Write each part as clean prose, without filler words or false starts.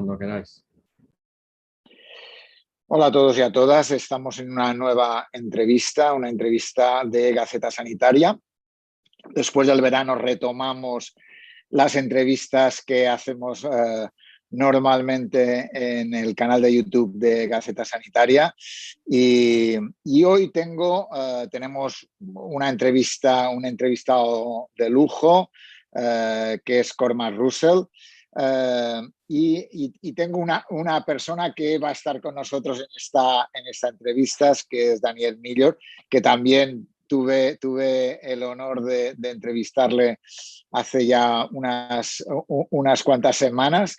cuando queráis. Hola a todos y a todas. Estamos en una nueva entrevista, una entrevista de Gaceta Sanitaria. Después del verano retomamos las entrevistas que hacemos normalmente en el canal de YouTube de Gaceta Sanitaria. Y hoy tenemos un entrevistado de lujo, que es Cormac Russell. Y tengo una persona que va a estar con nosotros en esta entrevista, que es Daniel Millor, que también tuve el honor de entrevistarle hace ya unas cuantas semanas.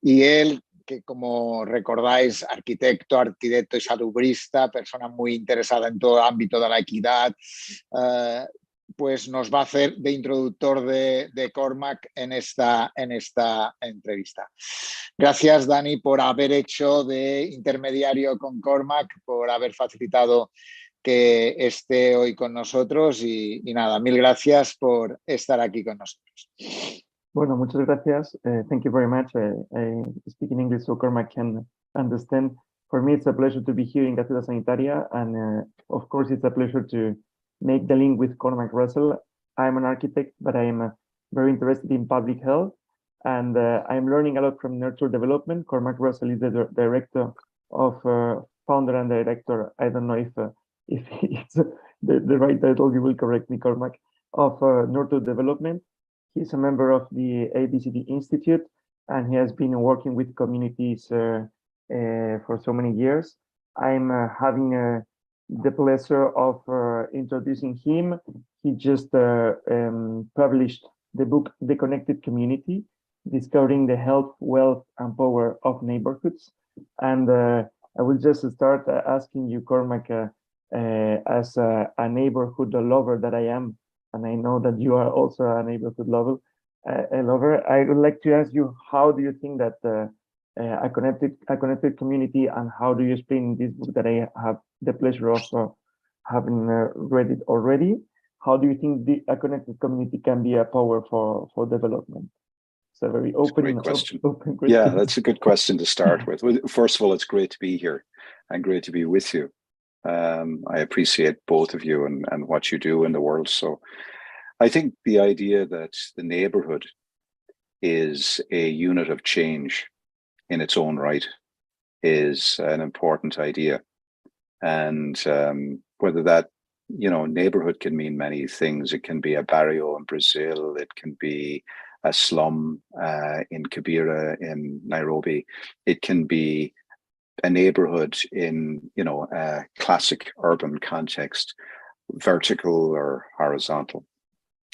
Y él, que como recordáis, arquitecto y salubrista, persona muy interesada en todo el ámbito de la equidad, pues nos va a hacer de introductor de Cormac en esta entrevista. Gracias, Dani, por haber hecho de intermediario con Cormac, por haber facilitado que esté hoy con nosotros y nada, mil gracias por estar aquí con nosotros. Bueno, muchas gracias. Thank you very much. I speak in English so Cormac can understand. For me, it's a pleasure to be here in Gaceta Sanitaria, and of course, it's a pleasure to make the link with Cormac Russell. I'm an architect, but I am very interested in public health, and I'm learning a lot from nurture development. Cormac Russell is the director of founder and director. I don't know if it's the right title. You will correct me, Cormac, of nurture development. He's a member of the ABCD Institute, and he has been working with communities for so many years. I'm having the pleasure of introducing him. He just published the book, The Connected Community, Discovering the Health, Wealth, and Power of Neighborhoods. And I will just start asking you, Cormac, as a neighborhood lover that I am, and I know that you are also a neighborhood lover, I would like to ask you, how do you think that a connected community, and how do you explain this book that I have the pleasure of having read it already? How do you think a connected community can be a power for development? It's a very open question. Open question. Yeah, that's a good question to start with. First of all, it's great to be here and great to be with you. I appreciate both of you and what you do in the world. So I think the idea that the neighborhood is a unit of change in its own right is an important idea. And whether that, neighborhood can mean many things. It can be a barrio in Brazil. It can be a slum in Kibera in Nairobi. It can be a neighborhood in, a classic urban context, vertical or horizontal.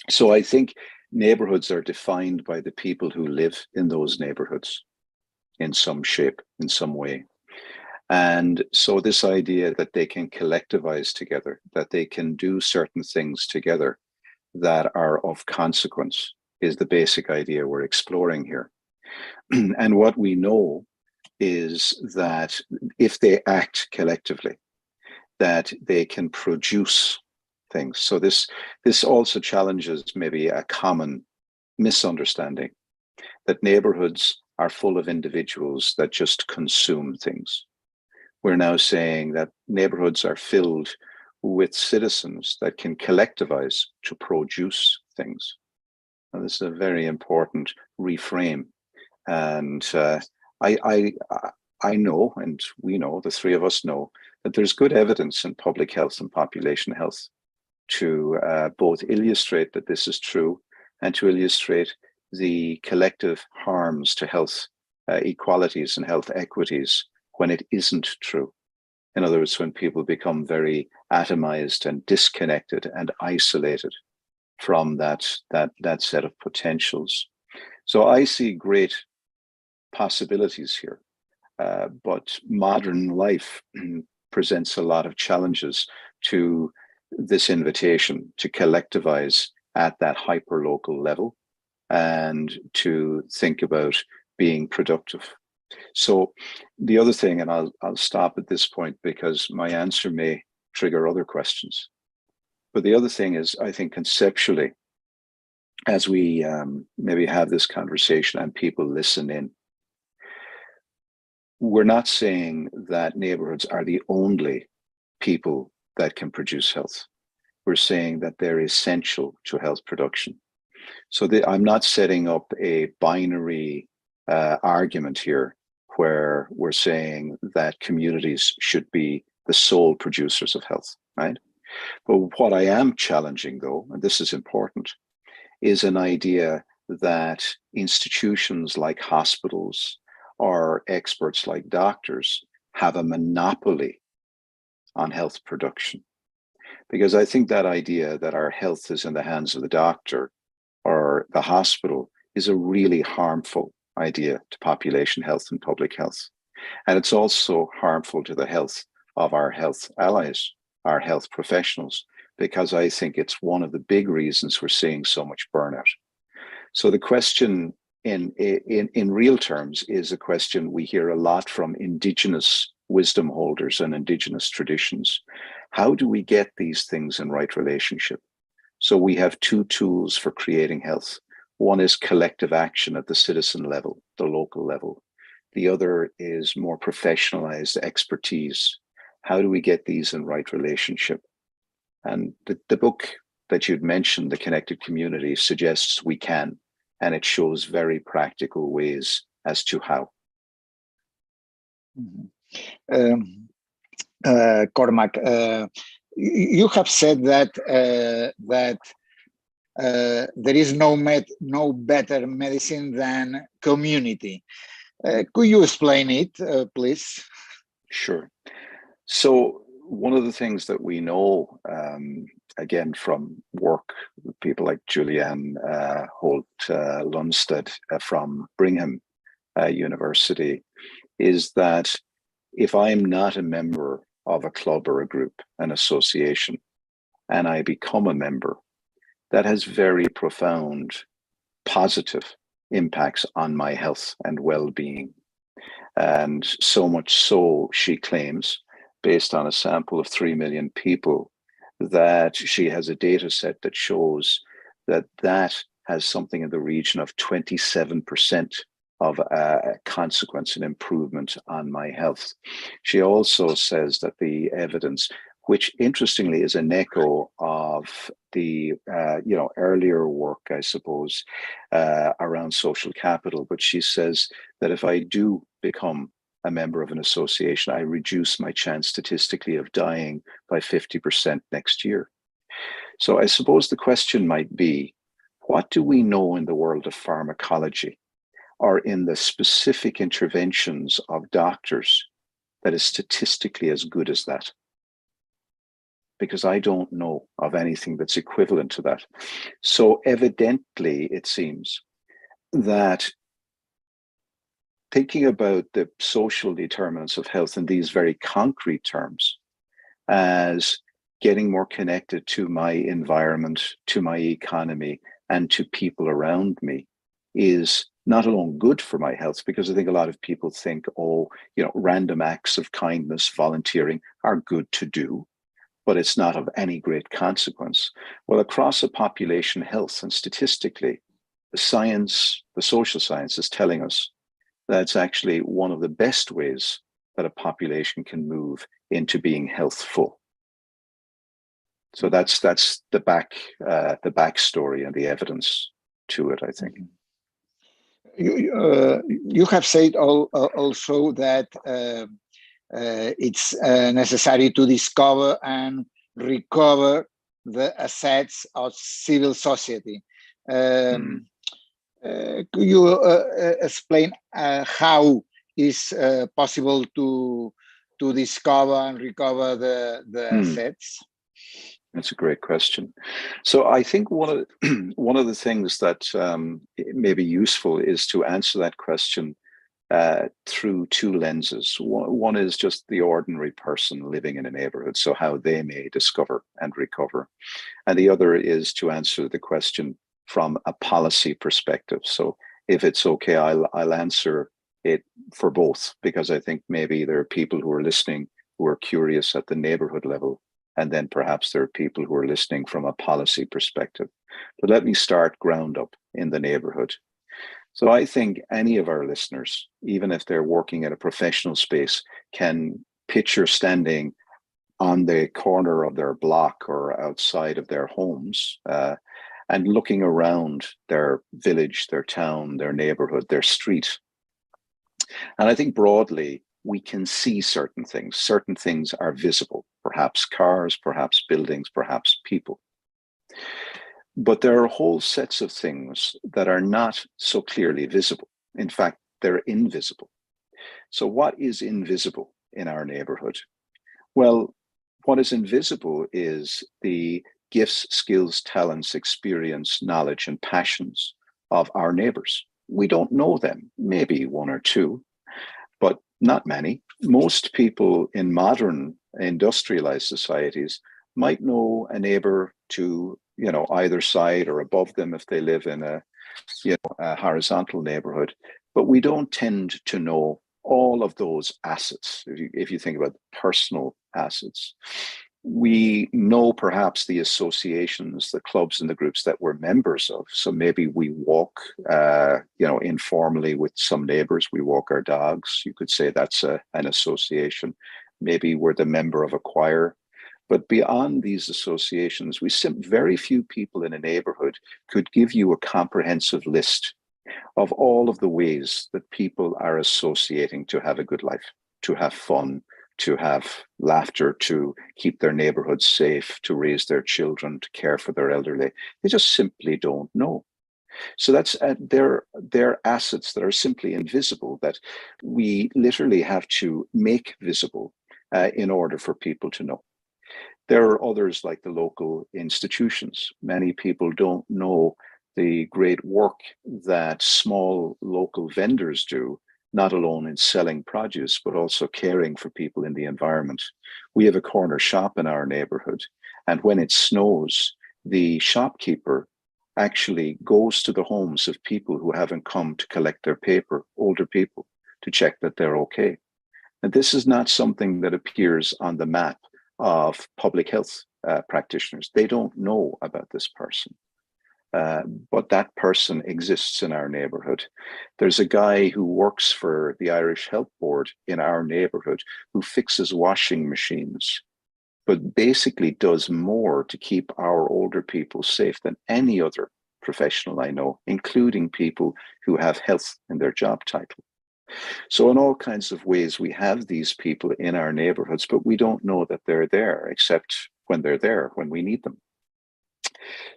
So I think neighborhoods are defined by the people who live in those neighborhoods in some shape, in some way. And so this idea that they can collectivize together, that they can do certain things together that are of consequence, is the basic idea we're exploring here. And what we know is that if they act collectively, that they can produce things. So this also challenges maybe a common misunderstanding that neighborhoods are full of individuals that just consume things. We're now saying that neighborhoods are filled with citizens that can collectivize to produce things. And this is a very important reframe. And I know, and we know, the three of us know, that there's good evidence in public health and population health to both illustrate that this is true and to illustrate the collective harms to health equalities and health equities when it isn't true. In other words, when people become very atomized and disconnected and isolated from that set of potentials. So I see great possibilities here, but modern life presents a lot of challenges to this invitation to collectivize at that hyper-local level and to think about being productive. So the other thing, and I'll stop at this point because my answer may trigger other questions. But the other thing is, I think conceptually, as we maybe have this conversation and people listen in, we're not saying that neighborhoods are the only people that can produce health. We're saying that they're essential to health production. So I'm not setting up a binary argument here where we're saying that communities should be the sole producers of health, right? But what I am challenging, though, and this is important, is an idea that institutions like hospitals or experts like doctors have a monopoly on health production. Because I think that idea that our health is in the hands of the doctor or the hospital is a really harmful idea to population health and public health. And it's also harmful to the health of our health allies, our health professionals, because I think it's one of the big reasons we're seeing so much burnout. So the question in real terms is a question we hear a lot from indigenous wisdom holders and indigenous traditions. How do we get these things in right relationship? So we have two tools for creating health. One is collective action at the citizen level, the local level. The other is more professionalized expertise. How do we get these in right relationship? And the book that you'd mentioned, The Connected Community, suggests we can, and it shows very practical ways as to how. Cormac, you have said that there is no better medicine than community. Could you explain it, please? Sure. So one of the things that we know, again, from work with people like Julianne Holt Lundstedt from Brigham University, is that if I'm not a member of a club or a group, an association, and I become a member, that has very profound positive impacts on my health and well-being. And so much so, she claims, based on a sample of 3 million people, that she has a data set that shows that that has something in the region of 27% of a consequence and improvement on my health. She also says that the evidence, which interestingly is an echo of the earlier work, I suppose, around social capital, but she says that if I do become a member of an association, I reduce my chance statistically of dying by 50% next year. So I suppose the question might be, what do we know in the world of pharmacology or in the specific interventions of doctors that is statistically as good as that? Because I don't know of anything that's equivalent to that. So evidently, it seems that thinking about the social determinants of health in these very concrete terms as getting more connected to my environment, to my economy, and to people around me is not alone good for my health, because I think a lot of people think, random acts of kindness, volunteering are good to do, but it's not of any great consequence. Well, across a population health and statistically, the science, the social science is telling us that's actually one of the best ways that a population can move into being healthful. So that's the backstory and the evidence to it, I think. You have said also that it's necessary to discover and recover the assets of civil society. Could you explain how is possible to discover and recover the assets? That's a great question. So I think one of the things that may be useful is to answer that question through two lenses. One is just the ordinary person living in a neighborhood, so how they may discover and recover. And the other is to answer the question from a policy perspective. So if it's okay, I'll answer it for both, because I think maybe there are people who are listening who are curious at the neighborhood level, and then perhaps there are people who are listening from a policy perspective. But let me start ground up in the neighborhood. So I think any of our listeners, even if they're working at a professional space, can picture standing on the corner of their block or outside of their homes and looking around their village, their town, their neighborhood, their street. And I think broadly, we can see certain things. Certain things are visible, perhaps cars, perhaps buildings, perhaps people. But there are whole sets of things that are not so clearly visible. In fact, they're invisible. So what is invisible in our neighborhood? Well, what is invisible is the gifts, skills, talents, experience, knowledge, and passions of our neighbors. We don't know them, maybe one or two, but not many. Most people in modern industrialized societies might know a neighbor to, either side or above them if they live in a horizontal neighborhood, but we don't tend to know all of those assets. If you think about personal assets, we know perhaps the associations, the clubs and the groups that we're members of. So maybe we walk, informally with some neighbors, we walk our dogs. You could say that's an association. Maybe we're the member of a choir. But beyond these associations, very few people in a neighborhood could give you a comprehensive list of all of the ways that people are associating to have a good life, to have fun, to have laughter, to keep their neighborhood safe, to raise their children, to care for their elderly. They just simply don't know. So that's they're assets that are simply invisible, that we literally have to make visible in order for people to know. There are others like the local institutions. Many people don't know the great work that small local vendors do, not alone in selling produce, but also caring for people in the environment. We have a corner shop in our neighborhood, and when it snows, the shopkeeper actually goes to the homes of people who haven't come to collect their paper, older people, to check that they're okay. And this is not something that appears on the map of public health practitioners. They don't know about this person. But that person exists in our neighborhood. There's a guy who works for the Irish Health Board in our neighborhood who fixes washing machines, but basically does more to keep our older people safe than any other professional I know, including people who have health in their job title. So in all kinds of ways, we have these people in our neighborhoods, but we don't know that they're there, except when they're there, when we need them.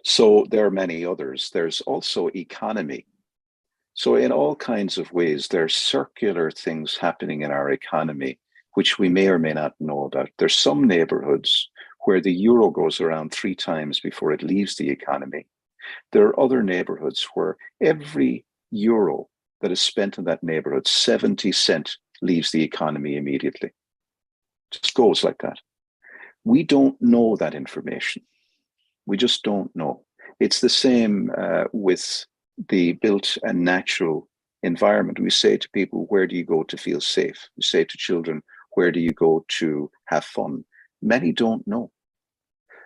So there are many others. There's also economy. So in all kinds of ways, there are circular things happening in our economy, which we may or may not know about. There's some neighborhoods where the euro goes around 3 times before it leaves the economy. There are other neighborhoods where every euro that is spent in that neighborhood, 70 cents leaves the economy immediately. Just goes like that. We don't know that information. We just don't know. It's the same with the built and natural environment. We say to people, where do you go to feel safe? We say to children, where do you go to have fun? Many don't know.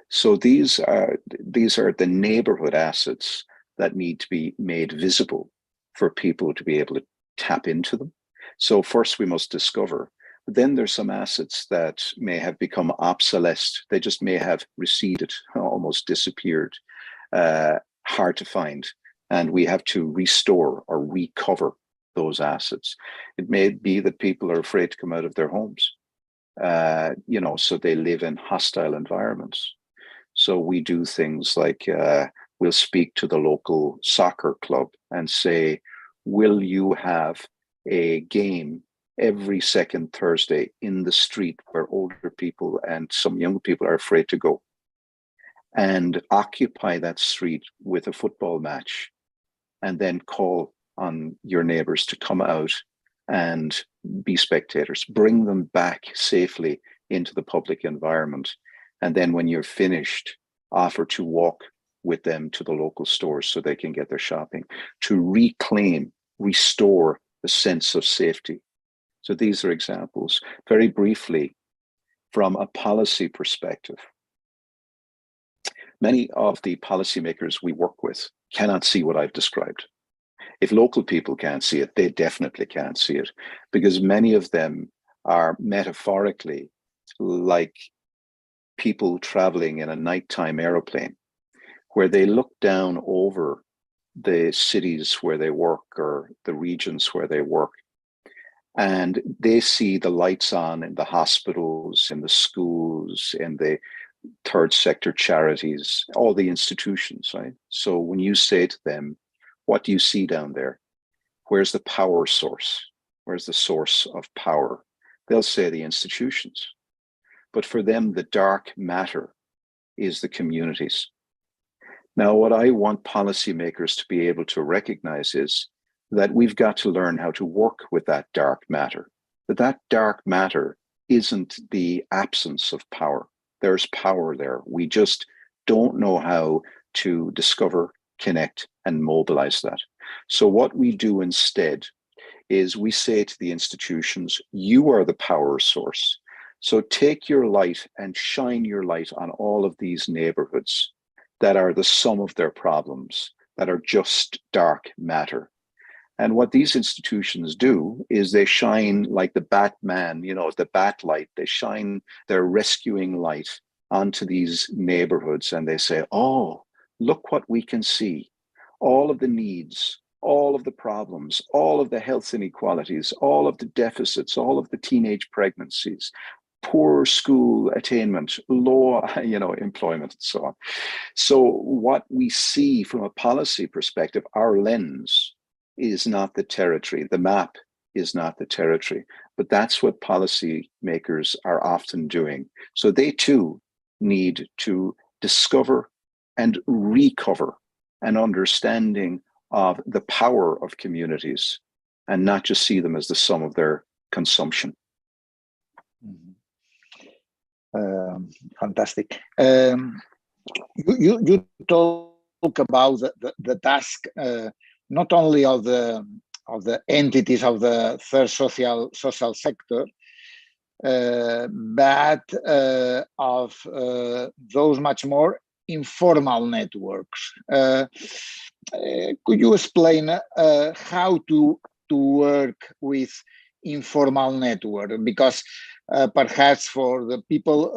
So these are the neighborhood assets that need to be made visible for people to be able to tap into them. So first we must discover. Then there's some assets that may have become obsolete. They just may have receded, almost disappeared, hard to find. And we have to restore or recover those assets. It may be that people are afraid to come out of their homes, so they live in hostile environments. So we do things like we'll speak to the local soccer club and say, will you have a game every second Thursday in the street where older people and some young people are afraid to go, and occupy that street with a football match, and then call on your neighbors to come out and be spectators, bring them back safely into the public environment. And then when you're finished, offer to walk with them to the local stores so they can get their shopping, to reclaim, restore the sense of safety. So these are examples. Very briefly, from a policy perspective, many of the policymakers we work with cannot see what I've described. If local people can't see it, they definitely can't see it, because many of them are metaphorically like people traveling in a nighttime aeroplane, where they look down over the cities where they work or the regions where they work, and they see the lights on in the hospitals, in the schools, in the third sector charities, all the institutions, right? So when you say to them, what do you see down there? Where's the power source? Where's the source of power? They'll say the institutions. But for them, the dark matter is the communities. Now, what I want policymakers to be able to recognize is that we've got to learn how to work with that dark matter. That dark matter isn't the absence of power. There's power there. We just don't know how to discover, connect, and mobilize that. So what we do instead is we say to the institutions, you are the power source. So take your light and shine your light on all of these neighborhoods that are the sum of their problems, that are just dark matter. And what these institutions do is they shine like the Batman, you know, the bat light. They shine their rescuing light onto these neighborhoods, and they say, oh, look what we can see. All of the needs, all of the problems, all of the health inequalities, all of the deficits, all of the teenage pregnancies, poor school attainment, low, employment, and so on. So what we see from a policy perspective, our lens is not the territory. The map is not the territory, but that's what policy makers are often doing. So they too need to discover and recover an understanding of the power of communities and not just see them as the sum of their consumption. Fantastic. You talk about the task not only of the entities of the third social sector, but of those much more informal networks. Could you explain how to work with informal network? Because perhaps for the people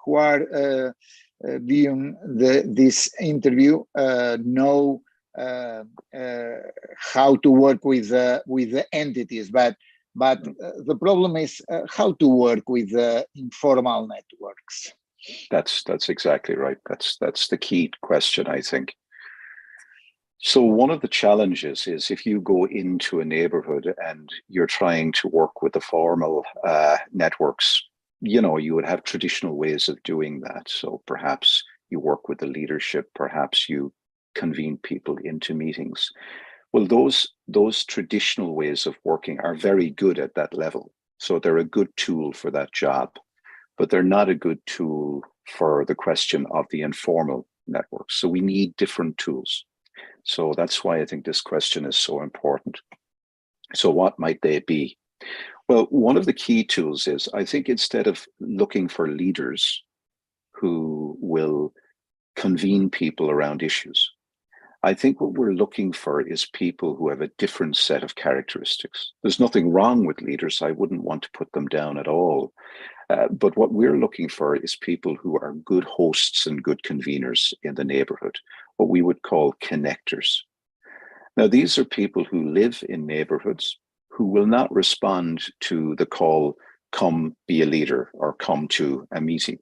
who are viewing this interview know how to work with the entities, but the problem is how to work with informal networks. That's exactly right. That's the key question, I think. So one of the challenges is if you go into a neighborhood and you're trying to work with the formal networks, you would have traditional ways of doing that. So perhaps you work with the leadership, perhaps you convene people into meetings. Well, those traditional ways of working are very good at that level. So they're a good tool for that job, but they're not a good tool for the question of the informal networks. So we need different tools. So that's why I think this question is so important. So what might they be? Well, one of the key tools is, I think instead of looking for leaders who will convene people around issues, I think what we're looking for is people who have a different set of characteristics. There's nothing wrong with leaders. I wouldn't want to put them down at all. But what we're looking for is people who are good hosts and good conveners in the neighborhood, what we would call connectors. Now, these are people who live in neighborhoods who will not respond to the call, come be a leader or come to a meeting.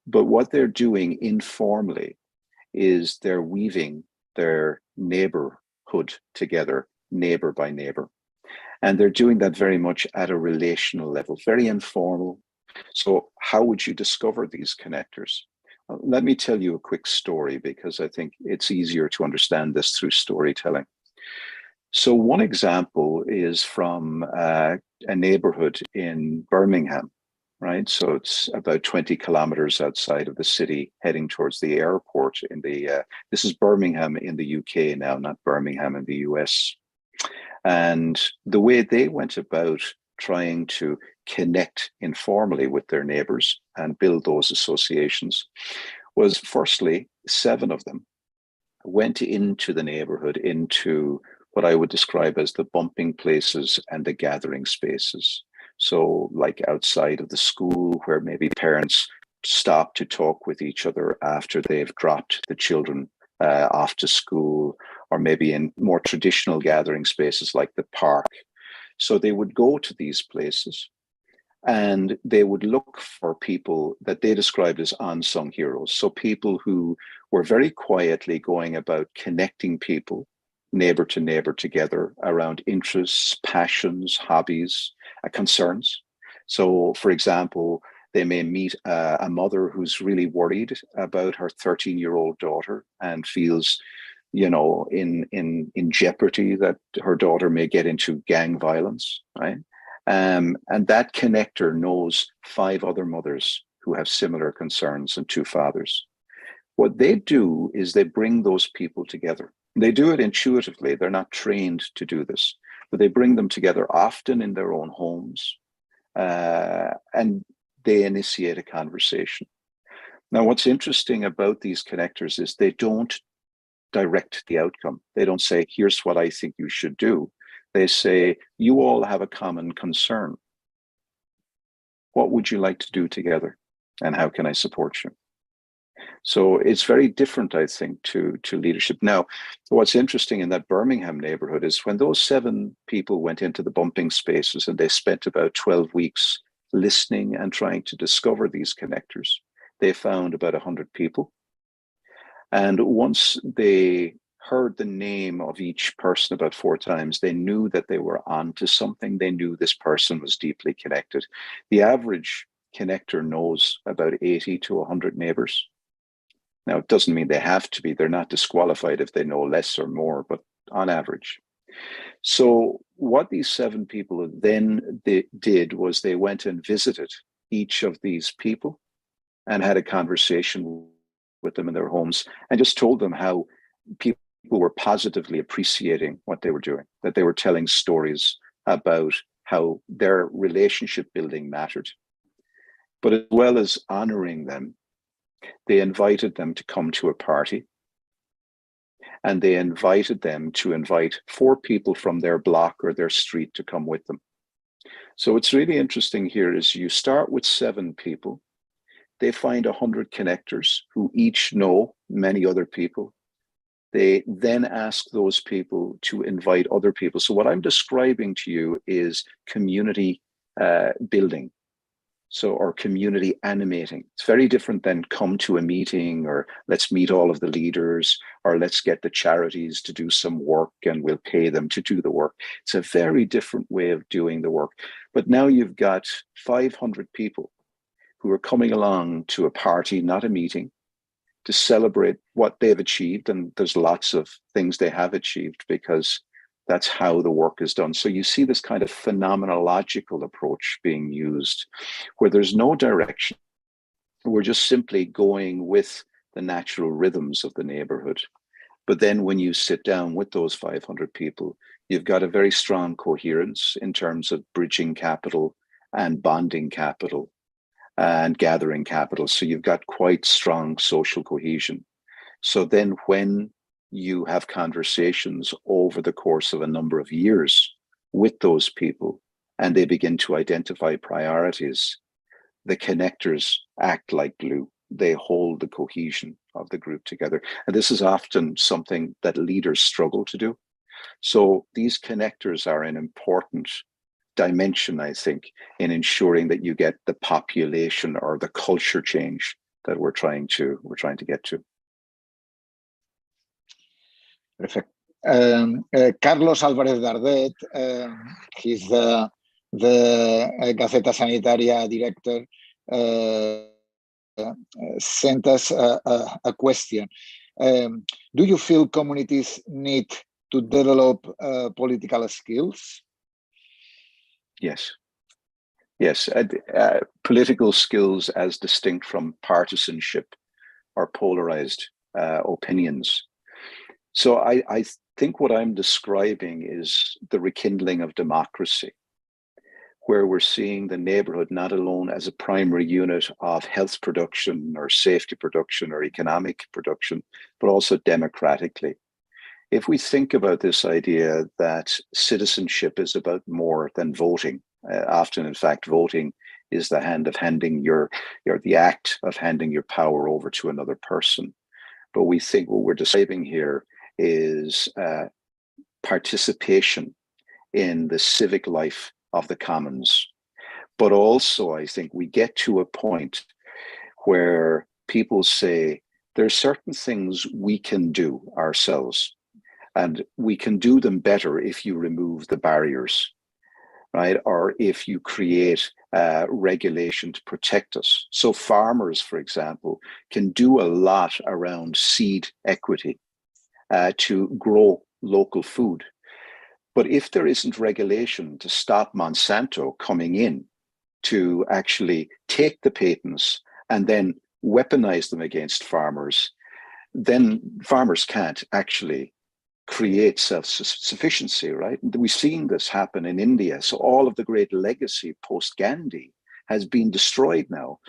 But what they're doing informally is they're weaving their neighborhood together, neighbor by neighbor. And they're doing that very much at a relational level, very informal. So how would you discover these connectors? Let me tell you a quick story because I think it's easier to understand this through storytelling. So one example is from a neighborhood in Birmingham, right? So it's about 20 kilometers outside of the city, heading towards the airport in the, this is Birmingham in the UK now, not Birmingham in the US. And the way they went about trying to connect informally with their neighbors and build those associations was, firstly, 7 of them went into the neighborhood, into what I would describe as the bumping places and the gathering spaces. So like outside of the school, where maybe parents stop to talk with each other after they've dropped the children off to school, or maybe in more traditional gathering spaces like the park. So they would go to these places and they would look for people that they described as unsung heroes. So people who were very quietly going about connecting people, neighbor to neighbor, together around interests, passions, hobbies, concerns. So, for example, they may meet a mother who's really worried about her 13-year-old daughter and feels, you know, in jeopardy that her daughter may get into gang violence, right? And that connector knows 5 other mothers who have similar concerns and 2 fathers. What they do is they bring those people together. They do it intuitively. They're not trained to do this, but they bring them together often in their own homes, and they initiate a conversation. Now, what's interesting about these connectors is they don't direct the outcome. They don't say, here's what I think you should do. They say, you all have a common concern. What would you like to do together? And how can I support you? So it's very different, I think, to leadership. Now, what's interesting in that Birmingham neighborhood is when those 7 people went into the bumping spaces and they spent about 12 weeks listening and trying to discover these connectors, they found about 100 people. And once they heard the name of each person about 4 times, they knew that they were onto something. They knew this person was deeply connected. The average connector knows about 80 to 100 neighbors. Now, it doesn't mean they have to be. They're not disqualified if they know less or more, but on average. So what these 7 people then did was they went and visited each of these people and had a conversation with them in their homes and just told them how people were positively appreciating what they were doing, that they were telling stories about how their relationship building mattered. But as well as honoring them, they invited them to come to a party, and they invited them to invite 4 people from their block or their street to come with them. So what's really interesting here is you start with 7 people. They find 100 connectors who each know many other people. They then ask those people to invite other people. So what I'm describing to you is community building. So, or community animating. It's very different than come to a meeting, or let's meet all of the leaders, or let's get the charities to do some work and we'll pay them to do the work. It's a very different way of doing the work. But now you've got 500 people who are coming along to a party, not a meeting, to celebrate what they've achieved. And there's lots of things they have achieved because that's how the work is done. So you see this kind of phenomenological approach being used where there's no direction. We're just simply going with the natural rhythms of the neighborhood. But then when you sit down with those 500 people, you've got a very strong coherence in terms of bridging capital and bonding capital and gathering capital. So you've got quite strong social cohesion. So then when you have conversations over the course of a number of years with those people and they begin to identify priorities, the connectors act like glue. They hold the cohesion of the group together. And this is often something that leaders struggle to do. So these connectors are an important dimension, I think, in ensuring that you get the population or the culture change that we're trying to get to. Perfect. Carlos Álvarez Dardet, he's the Gaceta Sanitaria director, sent us a question. Do you feel communities need to develop political skills? Yes. Yes. Political skills as distinct from partisanship or polarized opinions. So I think what I'm describing is the rekindling of democracy. where we're seeing the neighborhood not alone as a primary unit of health production or safety production or economic production, but also democratically. If we think about this idea that citizenship is about more than voting, often, in fact, voting is the hand of handing the act of handing your power over to another person. But we think what we're describing here is participation in the civic life of the commons. But also, I think we get to a point where people say there's certain things we can do ourselves, and we can do them better if you remove the barriers, right? Or if you create regulation to protect us. So farmers, for example, can do a lot around seed equity to grow local food. But if there isn't regulation to stop Monsanto coming in to actually take the patents and then weaponize them against farmers, then farmers can't actually create self-sufficiency, right? We've seen this happen in India. So all of the great legacy post-Gandhi has been destroyed now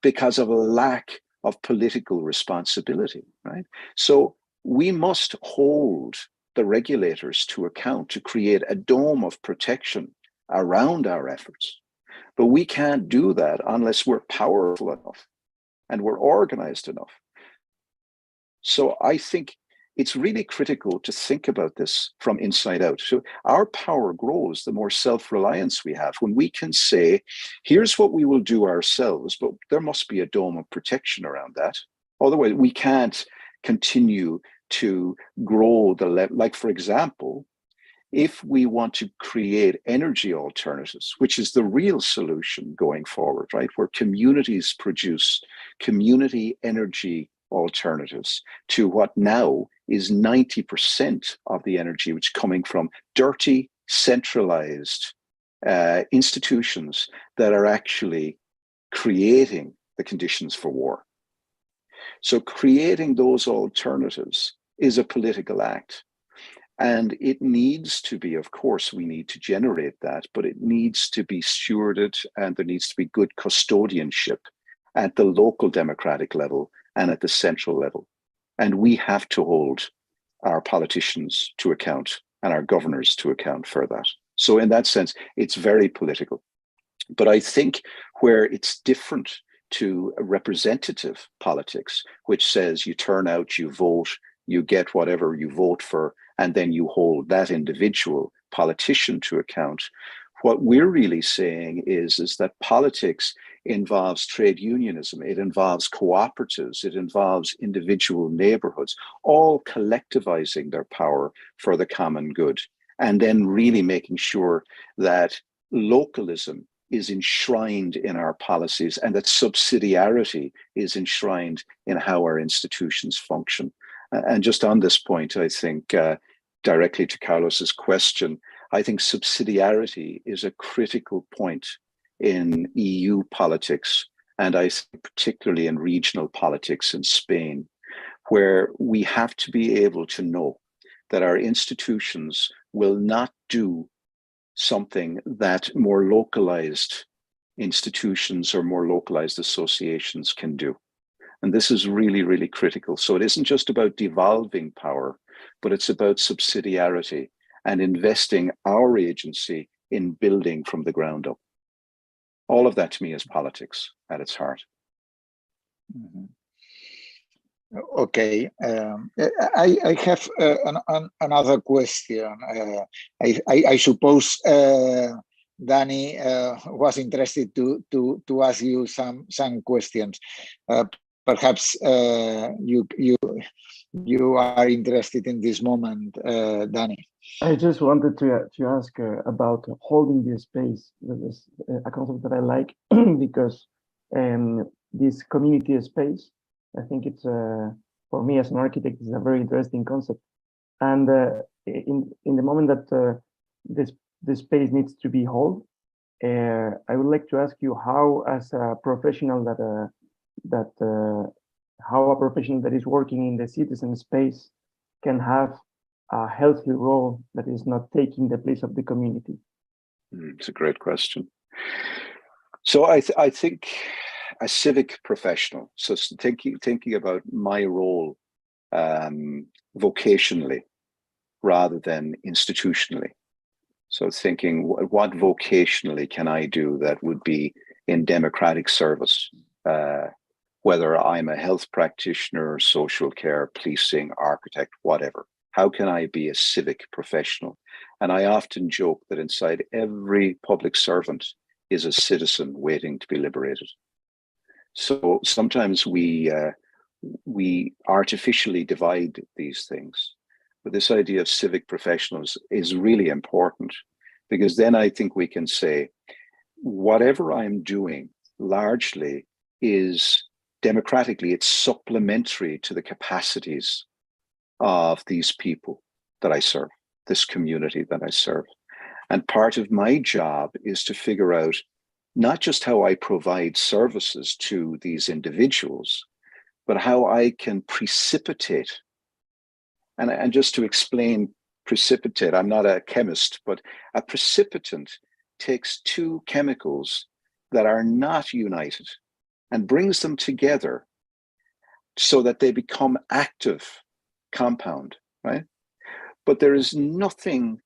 because of a lack of political responsibility, right? So we must hold the regulators to account to create a dome of protection around our efforts. But we can't do that unless we're powerful enough and we're organized enough. So I think it's really critical to think about this from inside out. So our power grows the more self-reliance we have. When we can say, here's what we will do ourselves, but there must be a dome of protection around that. Otherwise, we can't continue to grow the level. Like, for example, if we want to create energy alternatives, which is the real solution going forward, right? Where communities produce community energy alternatives to what now is 90% of the energy which is coming from dirty, centralized institutions that are actually creating the conditions for war. So creating those alternatives is a political act. And it needs to be, of course, we need to generate that, but it needs to be stewarded, and there needs to be good custodianship at the local democratic level and at the central level. And we have to hold our politicians to account and our governors to account for that. So in that sense, it's very political. But I think where it's different to representative politics, which says you turn out, you vote, you get whatever you vote for, and then you hold that individual politician to account. What we're really saying is that politics involves trade unionism, it involves cooperatives, it involves individual neighborhoods, all collectivizing their power for the common good, and then really making sure that localism is enshrined in our policies and that subsidiarity is enshrined in how our institutions function. And just on this point, I think directly to Carlos's question, I think subsidiarity is a critical point in EU politics, and I think particularly in regional politics in Spain, where we have to be able to know that our institutions will not do something that more localized institutions or more localized associations can do. And this is really, really critical. So it isn't just about devolving power, but it's about subsidiarity and investing our agency in building from the ground up. All of that to me is politics at its heart. Mm-hmm. Okay, I have another question. I suppose Danny was interested to ask you some questions. Perhaps you are interested in this moment, Danny. I just wanted to ask about holding the space. That is a concept that I like because this community space, I think it's for me as an architect, is a very interesting concept. And in the moment that this space needs to be held, I would like to ask you how, as a professional how a professional that is working in the citizen space can have a healthy role that is not taking the place of the community. It's a great question. So I think a civic professional, so thinking about my role vocationally rather than institutionally. So thinking what vocationally can I do that would be in democratic service, whether I'm a health practitioner, social care, policing, architect, whatever. How can I be a civic professional? And I often joke that inside every public servant is a citizen waiting to be liberated. So sometimes we artificially divide these things. But this idea of civic professionals is really important, because then I think we can say, whatever I'm doing largely is democratically, it's supplementary to the capacities of these people that I serve, this community that I serve. And part of my job is to figure out not just how I provide services to these individuals, but how I can precipitate. And just to explain precipitate, I'm not a chemist, but a precipitant takes two chemicals that are not united and brings them together so that they become active compound, right? But there is nothing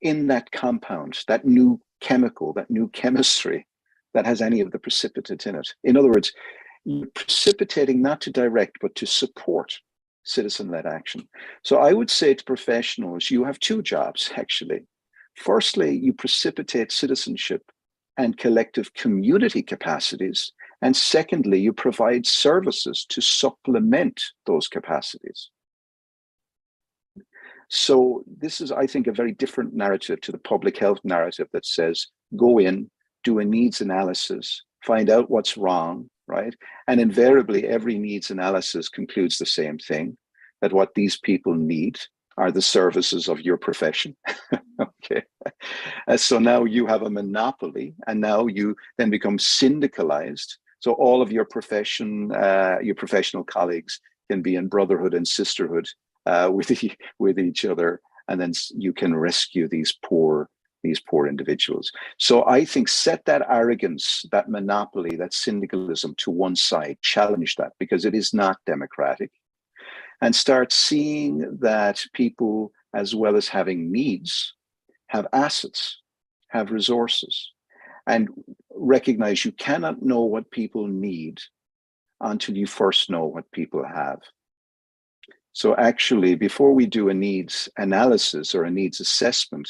in that compound, that new chemical, that new chemistry, that has any of the precipitate in it. In other words, you're precipitating not to direct, but to support citizen-led action. So I would say to professionals, you have two jobs, actually. Firstly, you precipitate citizenship and collective community capacities. And secondly, you provide services to supplement those capacities. So this is, I think, a very different narrative to the public health narrative that says, go in, do a needs analysis, find out what's wrong, right? And invariably, every needs analysis concludes the same thing, that what these people need are the services of your profession. Okay. So now you have a monopoly, and now you then become syndicalized. So all of your profession, your professional colleagues can be in brotherhood and sisterhood with each other, and then you can rescue these poor individuals. So I think set that arrogance, that monopoly, that syndicalism to one side, challenge that, because it is not democratic, and start seeing that people, as well as having needs, have assets, have resources, and recognize you cannot know what people need until you first know what people have. So actually, before we do a needs analysis or a needs assessment,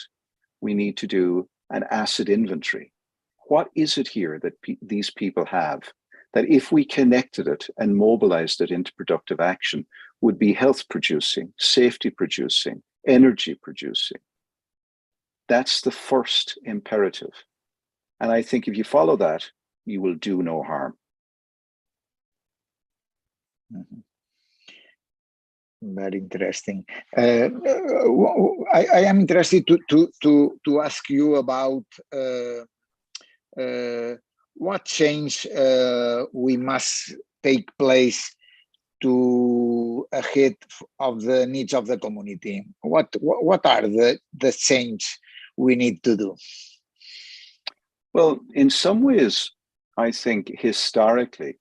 we need to do an asset inventory. What is it here that these people have that if we connected it and mobilized it into productive action would be health producing, safety producing, energy producing? That's the first imperative. And I think if you follow that, you will do no harm. Mm-hmm. Very interesting. I am interested to ask you about what change we must take place to ahead of the needs of the community. What are the change we need to do? Well, in some ways, I think historically,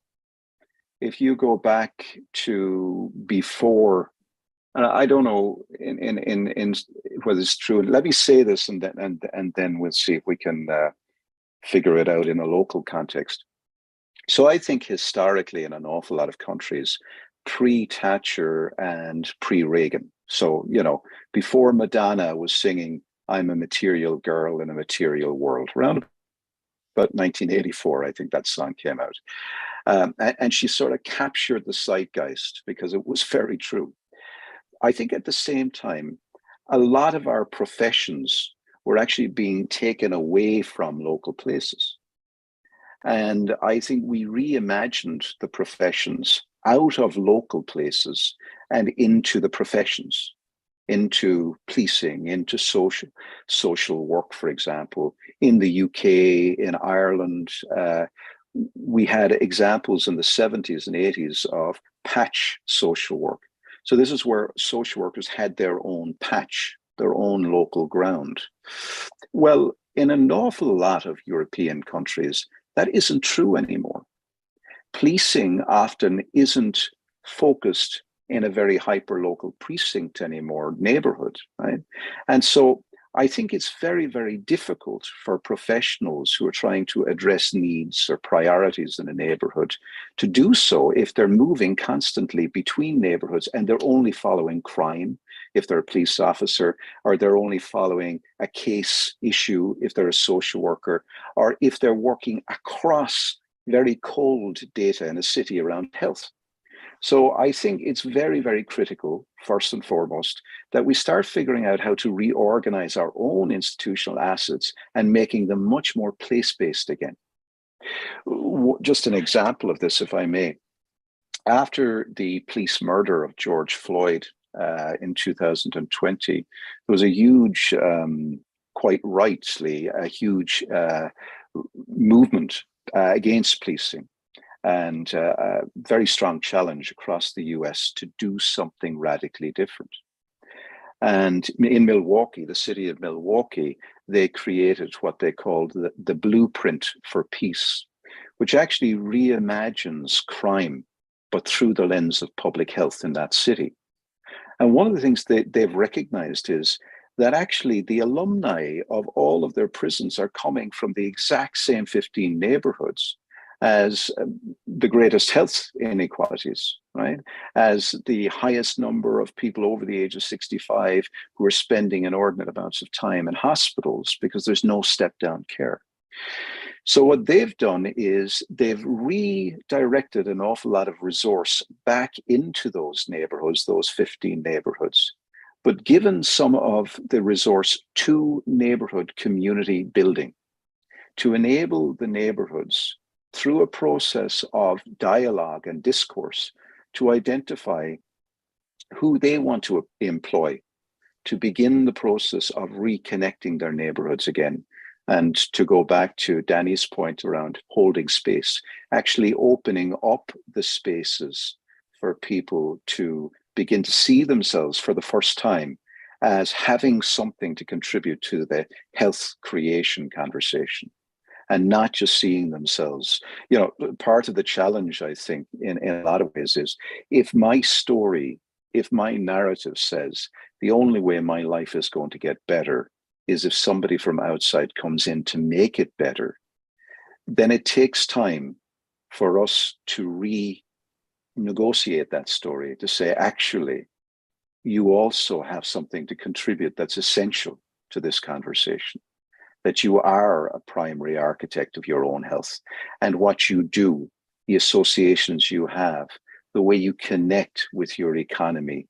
if you go back to before, and I don't know in whether it's true. Let me say this, and then we'll see if we can figure it out in a local context. So I think historically, in an awful lot of countries, pre-Thatcher and pre-Reagan. So before Madonna was singing "I'm a Material Girl in a Material World," around about 1984, I think that song came out. And she sort of captured the zeitgeist because it was very true. I think at the same time, a lot of our professions were actually being taken away from local places. And I think we reimagined the professions out of local places and into the professions, into policing, into social work, for example. In the UK, in Ireland, we had examples in the 70s and 80s of patch social work. So this is where social workers had their own patch, their own local ground. Well, in an awful lot of European countries, that isn't true anymore. Policing often isn't focused in a very hyper-local precinct anymore, neighborhood, right? And so I think it's very, very difficult for professionals who are trying to address needs or priorities in a neighborhood to do so if they're moving constantly between neighborhoods and they're only following crime, if they're a police officer, or they're only following a case issue if they're a social worker, or if they're working across very cold data in a city around health. So I think it's very, very critical, first and foremost, that we start figuring out how to reorganize our own institutional assets and making them much more place-based again. Just an example of this, if I may. After the police murder of George Floyd in 2020, there was a huge, quite rightly, a huge movement against policing, and a very strong challenge across the US to do something radically different. And in Milwaukee, the city of Milwaukee, they created what they called the Blueprint for Peace, which actually reimagines crime, but through the lens of public health in that city. And one of the things they've recognized is that actually the alumni of all of their prisons are coming from the exact same 15 neighborhoods as the greatest health inequalities, right? As the highest number of people over the age of 65 who are spending inordinate amounts of time in hospitals because there's no step-down care. So what they've done is they've redirected an awful lot of resource back into those neighborhoods, those 15 neighborhoods, but given some of the resource to neighborhood community building to enable the neighborhoods through a process of dialogue and discourse to identify who they want to employ to begin the process of reconnecting their neighborhoods again. And to go back to Danny's point around holding space, actually opening up the spaces for people to begin to see themselves for the first time as having something to contribute to the health creation conversation. And not just seeing themselves. You know, part of the challenge, I think, in a lot of ways is if my story, if my narrative says the only way my life is going to get better is if somebody from outside comes in to make it better, then it takes time for us to renegotiate that story, to say, actually, you also have something to contribute that's essential to this conversation. That you are a primary architect of your own health, and what you do, the associations you have, the way you connect with your economy,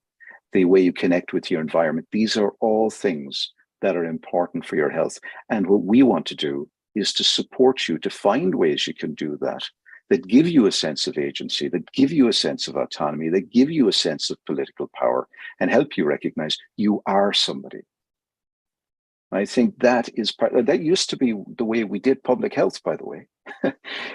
the way you connect with your environment, these are all things that are important for your health. And what we want to do is to support you to find ways you can do that, that give you a sense of agency, that give you a sense of autonomy, that give you a sense of political power, and help you recognize you are somebody. I think that is part, that used to be the way we did public health, by the way,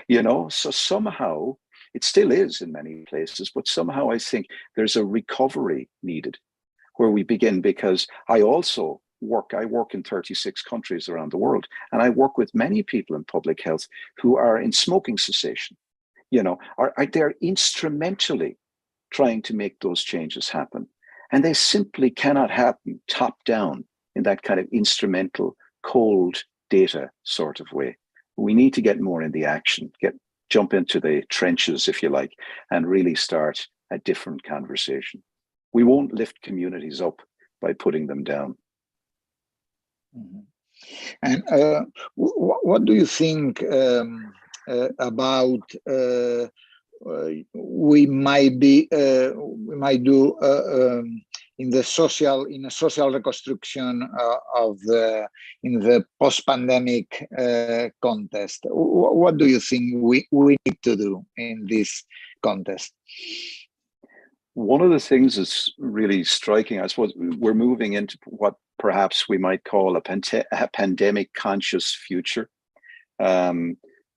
you know, so somehow it still is in many places, but somehow I think there's a recovery needed where we begin, because I work in 36 countries around the world, and I work with many people in public health who are in smoking cessation, you know, they're instrumentally trying to make those changes happen. And they simply cannot happen top down in that kind of instrumental, cold data sort of way. We need to get more in the action, jump into the trenches, if you like, and really start a different conversation. We won't lift communities up by putting them down. Mm-hmm. And what do you think about we might do in a social reconstruction in the post-pandemic context? What do you think we need to do in this context? One of the things that's really striking, I suppose, we're moving into what perhaps we might call a pandemic conscious future.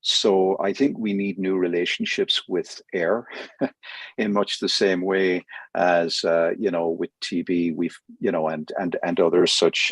So I think we need new relationships with air in much the same way as, with TB, we've, and other such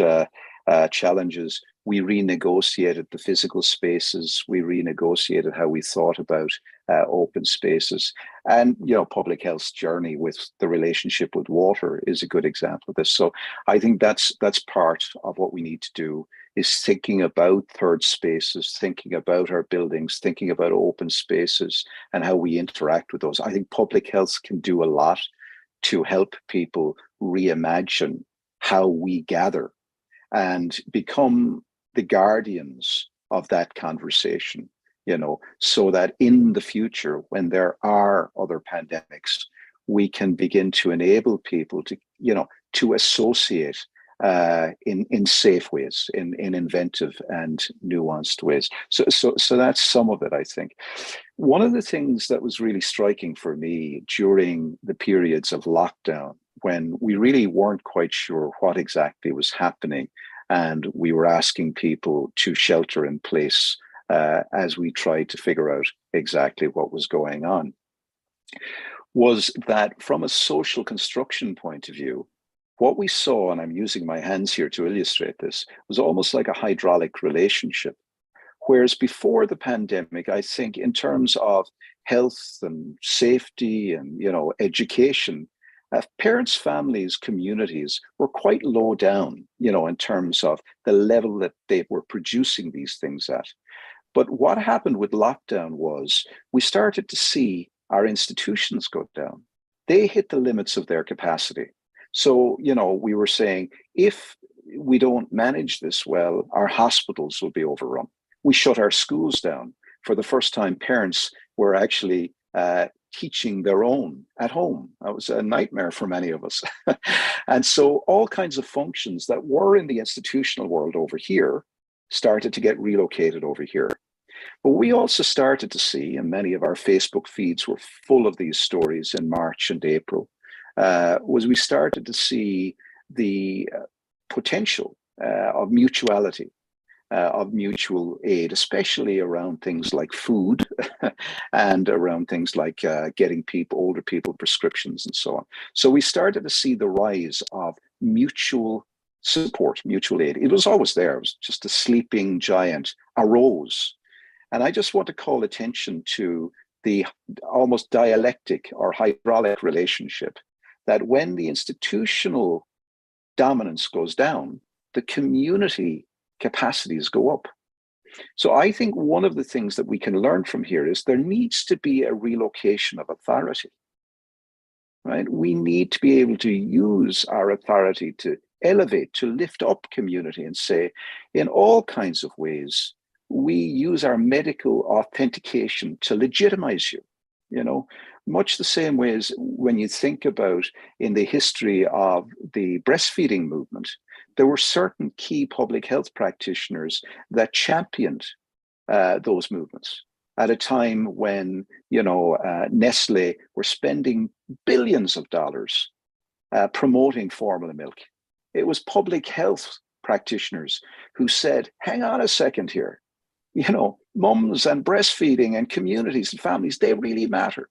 challenges. We renegotiated the physical spaces. We renegotiated how we thought about open spaces. And, public health's journey with the relationship with water is a good example of this. So I think that's part of what we need to do, is thinking about third spaces, thinking about our buildings, thinking about open spaces and how we interact with those. I think public health can do a lot to help people reimagine how we gather and become the guardians of that conversation, so that in the future, when there are other pandemics, we can begin to enable people to associate in safe ways, in inventive and nuanced ways. So that's some of it, I think. One of the things that was really striking for me during the periods of lockdown, when we really weren't quite sure what exactly was happening, and we were asking people to shelter in place as we tried to figure out exactly what was going on, was that from a social construction point of view, what we saw, and I'm using my hands here to illustrate this, was almost like a hydraulic relationship. Whereas before the pandemic, I think in terms of health and safety and, education, parents, families, communities were quite low down, in terms of the level that they were producing these things at. But what happened with lockdown was we started to see our institutions go down. They hit the limits of their capacity. So, we were saying, if we don't manage this well, our hospitals will be overrun. We shut our schools down. For the first time, parents were actually teaching their own at home. That was a nightmare for many of us. And so all kinds of functions that were in the institutional world over here started to get relocated over here. But we also started to see, and many of our Facebook feeds were full of these stories in March and April, was we started to see the potential of mutuality, of mutual aid, especially around things like food and around things like getting older people prescriptions and so on. So we started to see the rise of mutual support, mutual aid. It was always there. It was just a sleeping giant arose. And I just want to call attention to the almost dialectic or hydraulic relationship that when the institutional dominance goes down, the community capacities go up. So I think one of the things that we can learn from here is there needs to be a relocation of authority, right? We need to be able to use our authority to elevate, to lift up community and say, in all kinds of ways, we use our medical authentication to legitimize you, much the same way as when you think about in the history of the breastfeeding movement, there were certain key public health practitioners that championed those movements at a time when, Nestle were spending billions of dollars promoting formula milk. It was public health practitioners who said, hang on a second here, mums and breastfeeding and communities and families, they really matter.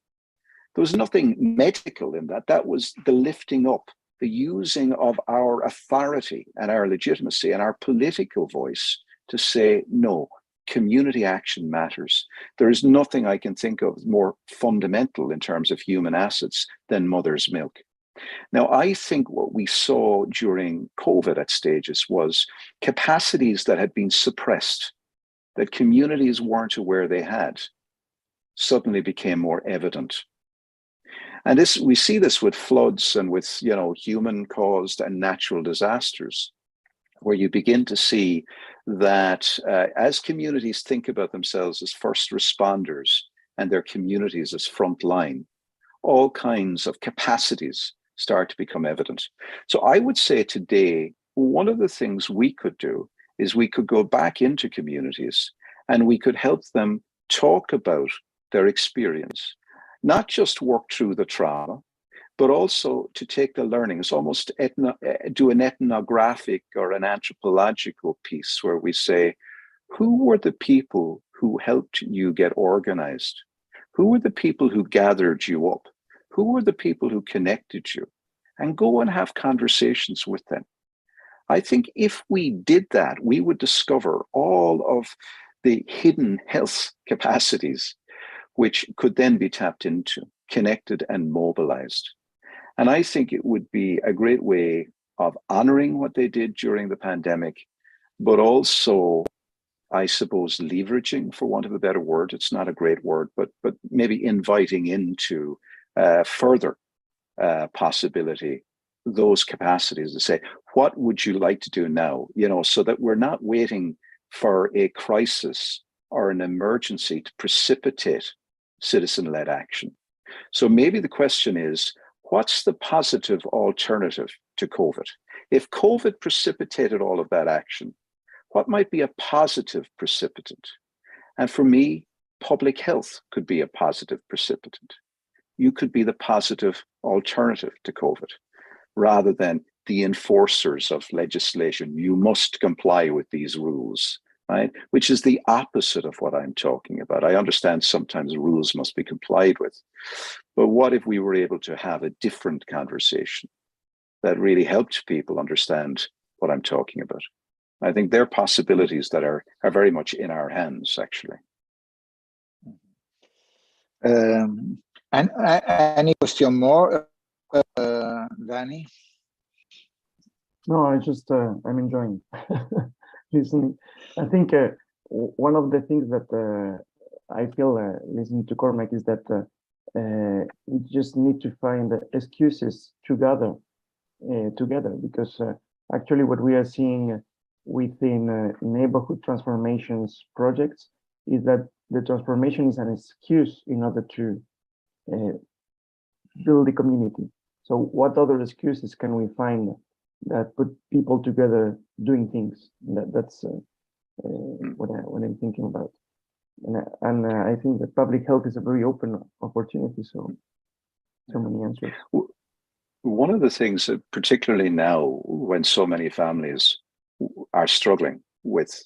There was nothing medical in that. That was the lifting up, the using of our authority and our legitimacy and our political voice to say, no, community action matters. There is nothing I can think of more fundamental in terms of human assets than mother's milk. Now, I think what we saw during COVID at stages was capacities that had been suppressed, that communities weren't aware they had, suddenly became more evident. And we see this with floods and with, human-caused and natural disasters, where you begin to see that as communities think about themselves as first responders and their communities as front line, all kinds of capacities start to become evident. So I would say today, one of the things we could do is we could go back into communities and we could help them talk about their experience, not just work through the trauma, but also to take the learnings, almost do an ethnographic or an anthropological piece where we say, who were the people who helped you get organized? Who were the people who gathered you up? Who were the people who connected you? And go and have conversations with them. I think if we did that, we would discover all of the hidden health capacities which could then be tapped into, connected and mobilized. And I think it would be a great way of honoring what they did during the pandemic, but also, I suppose, leveraging, for want of a better word. It's not a great word, but maybe inviting into further possibility those capacities to say, what would you like to do now? You know, so that we're not waiting for a crisis or an emergency to precipitate citizen-led action. So maybe the question is, what's the positive alternative to COVID? If COVID precipitated all of that action, what might be a positive precipitant? And for me, public health could be a positive precipitant. You could be the positive alternative to COVID, rather than the enforcers of legislation. You must comply with these rules, right? Which is the opposite of what I'm talking about. I understand sometimes rules must be complied with, but what if we were able to have a different conversation that really helped people understand what I'm talking about? I think there are possibilities that are very much in our hands, actually. And any question more, Danny? No, I just I'm enjoying listening. I think one of the things that I feel listening to Cormac is that we just need to find excuses together, because actually what we are seeing within neighborhood transformations projects is that the transformation is an excuse in order to build the community. So what other excuses can we find that put people together doing things? That's what I'm thinking about. And I think that public health is a very open opportunity. So many answers. One of the things that particularly now, when so many families are struggling with,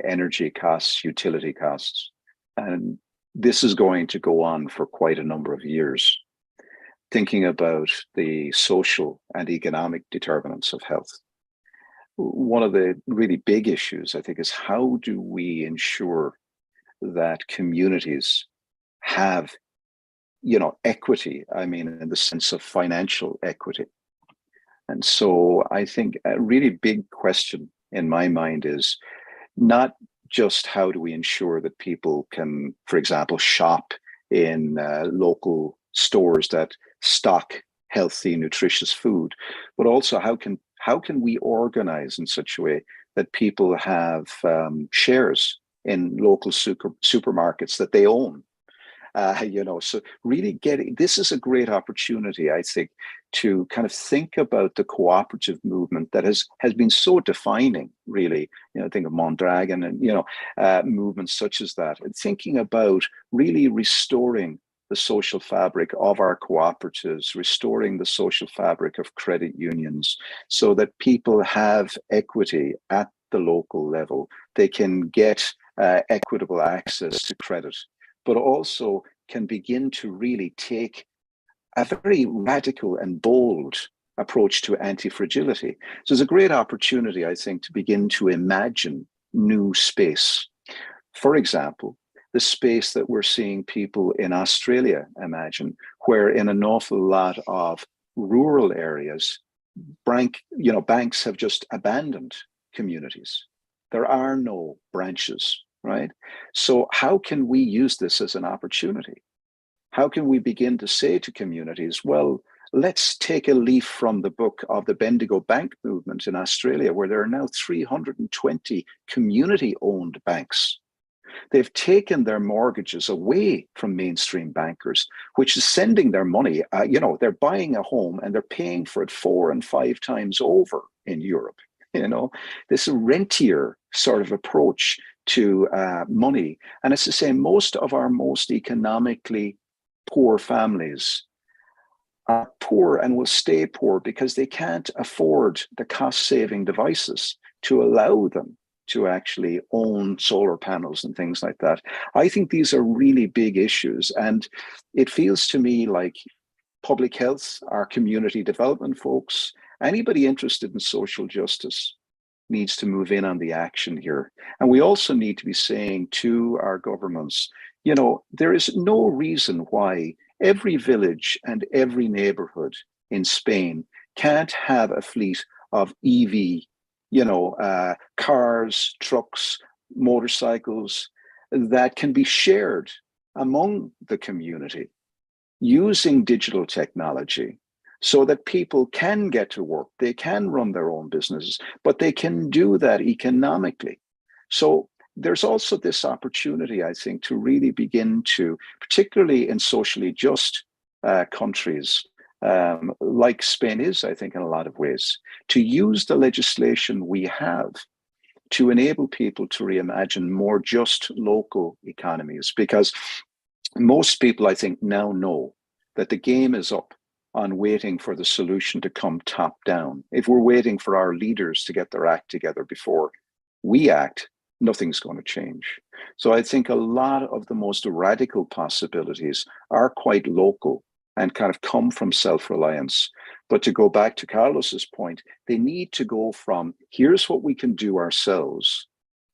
energy costs, utility costs, and this is going to go on for quite a number of years, thinking about the social and economic determinants of health. One of the really big issues, I think, is how do we ensure that communities have, equity, I mean, in the sense of financial equity. And so I think a really big question in my mind is not just how do we ensure that people can, for example, shop in local stores that stock healthy, nutritious food, but also how can we organize in such a way that people have shares in local supermarkets that they own. So really this is a great opportunity, I think, to kind of think about the cooperative movement that has been so defining, really. Think of Mondragon and, movements such as that, and thinking about really restoring the social fabric of our cooperatives, restoring the social fabric of credit unions, so that people have equity at the local level. They can get equitable access to credit, but also can begin to really take a very radical and bold approach to anti-fragility. So there's a great opportunity, I think, to begin to imagine new space. For example, the space that we're seeing people in Australia imagine, where in an awful lot of rural areas, banks have just abandoned communities. There are no branches, right? So how can we use this as an opportunity? How can we begin to say to communities, well, let's take a leaf from the book of the Bendigo Bank movement in Australia, where there are now 320 community-owned banks. They've taken their mortgages away from mainstream bankers, which is sending their money, they're buying a home and they're paying for it 4 and 5 times over in Europe. This rentier sort of approach to money. And it's the same, most of our most economically poor families are poor and will stay poor because they can't afford the cost-saving devices to allow them to actually own solar panels and things like that. I think these are really big issues. And it feels to me like public health, our community development folks, Anybody interested in social justice needs to move in on the action here. And we also need to be saying to our governments, you know, there is no reason why every village and every neighborhood in Spain can't have a fleet of EV, cars, trucks, motorcycles that can be shared among the community using digital technology, so that people can get to work, they can run their own businesses, but they can do that economically. So there's also this opportunity, I think, to really begin to, particularly in socially just countries, like Spain is, I think, in a lot of ways, to use the legislation we have to enable people to reimagine more just local economies. Because most people, I think, now know that the game is up on waiting for the solution to come top down. If we're waiting for our leaders to get their act together before we act, nothing's going to change. So I think a lot of the most radical possibilities are quite local and kind of come from self-reliance. But to go back to Carlos's point, they need to go from here's what we can do ourselves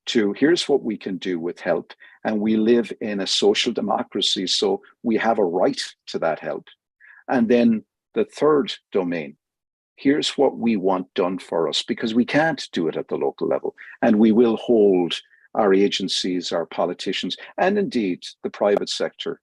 to here's what we can do with help. And we live in a social democracy, so we have a right to that help. And then the third domain, here's what we want done for us, because we can't do it at the local level. And we will hold our agencies, our politicians, and indeed the private sector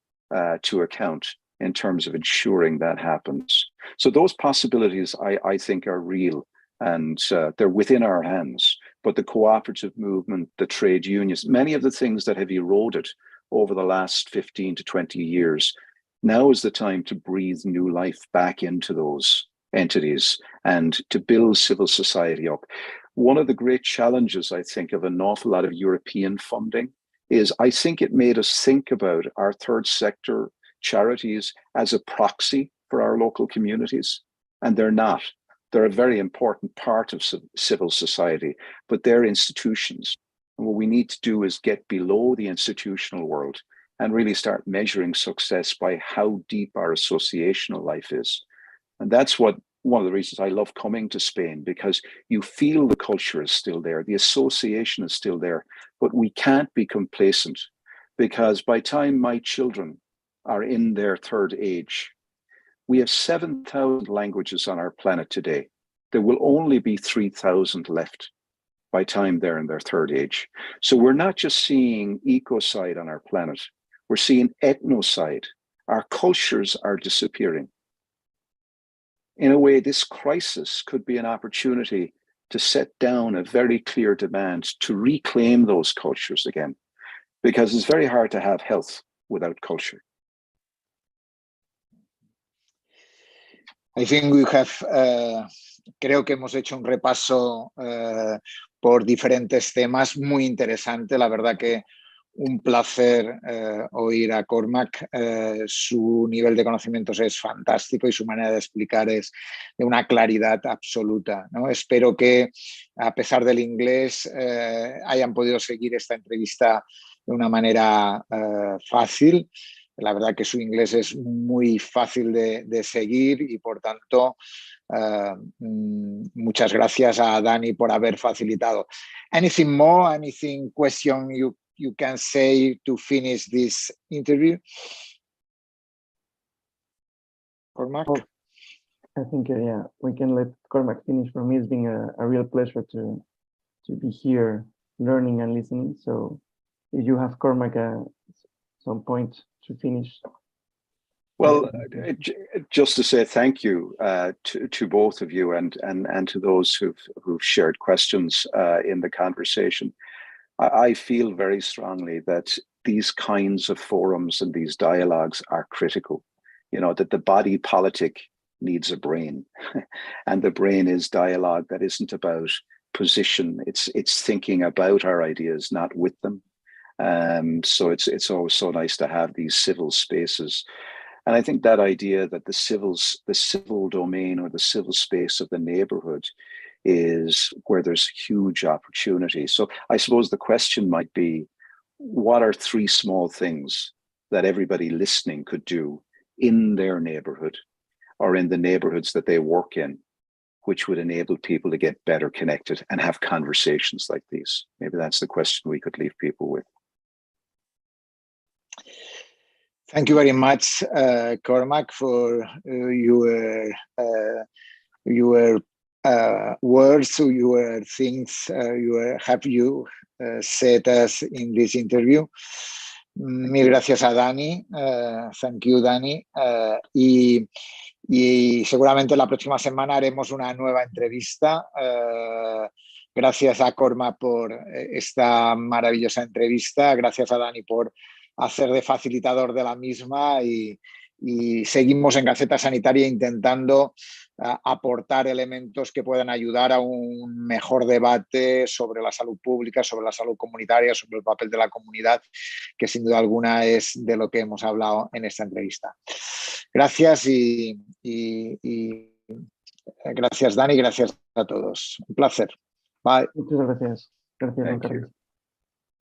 to account in terms of ensuring that happens. So those possibilities, I think, are real, and they're within our hands. But the cooperative movement, the trade unions, many of the things that have eroded over the last 15 to 20 years, now is the time to breathe new life back into those entities and to build civil society up. One of the great challenges, I think, of an awful lot of European funding is I think it made us think about our third sector charities as a proxy for our local communities, and they're not. They're a very important part of civil society, but they're institutions. And what we need to do is get below the institutional world and really start measuring success by how deep our associational life is. And that's one of the reasons I love coming to Spain, because you feel the culture is still there, the association is still there, but we can't be complacent, because by the time my children are in their third age, we have 7,000 languages on our planet today. There will only be 3,000 left by the time they're in their third age. So we're not just seeing ecocide on our planet, we're seeing ethnocide. Our cultures are disappearing. In a way, this crisis could be an opportunity to set down a very clear demand to reclaim those cultures again, because it's very hard to have health without culture. I think we have, creo que hemos hecho un repaso por diferentes temas muy interesante. La verdad que un placer oír a Cormac. Su nivel de conocimientos es fantástico y su manera de explicar es de una claridad absoluta, ¿no? Espero que, a pesar del inglés, hayan podido seguir esta entrevista de una manera fácil. La verdad que su inglés es muy fácil de seguir y, por tanto, muchas gracias a Dani por haber facilitado. Anything more? Anything question you can say to finish this interview? Cormac? Oh, I think, yeah, we can let Cormac finish. For me, it's been a real pleasure to be here learning and listening. So if you have, Cormac, some point to finish. Well, just to say thank you to both of you and to those who've shared questions in the conversation. I feel very strongly that these kinds of forums and these dialogues are critical. You know, that the body politic needs a brain, and the brain is dialogue that isn't about position. It's thinking about our ideas, not with them. So it's always so nice to have these civil spaces. And I think that idea that the civil domain or the civil space of the neighborhood is where there's huge opportunity. So I suppose the question might be, what are 3 small things that everybody listening could do in their neighborhood or in the neighborhoods that they work in which would enable people to get better connected and have conversations like these? Maybe that's the question we could leave people with. Thank you very much, Cormac, for your words, your things you said us in this interview. Mil gracias a Dani. Thank you, Dani. Y seguramente la próxima semana haremos una nueva entrevista. Gracias a Cormac por esta maravillosa entrevista. Gracias a Dani por hacer de facilitador de la misma y seguimos en Gaceta Sanitaria intentando aportar elementos que puedan ayudar a un mejor debate sobre la salud pública, sobre la salud comunitaria, sobre el papel de la comunidad, que sin duda alguna es de lo que hemos hablado en esta entrevista. Gracias y gracias, Dani, gracias a todos. Un placer. Bye. Muchas gracias. Gracias, don Carlos.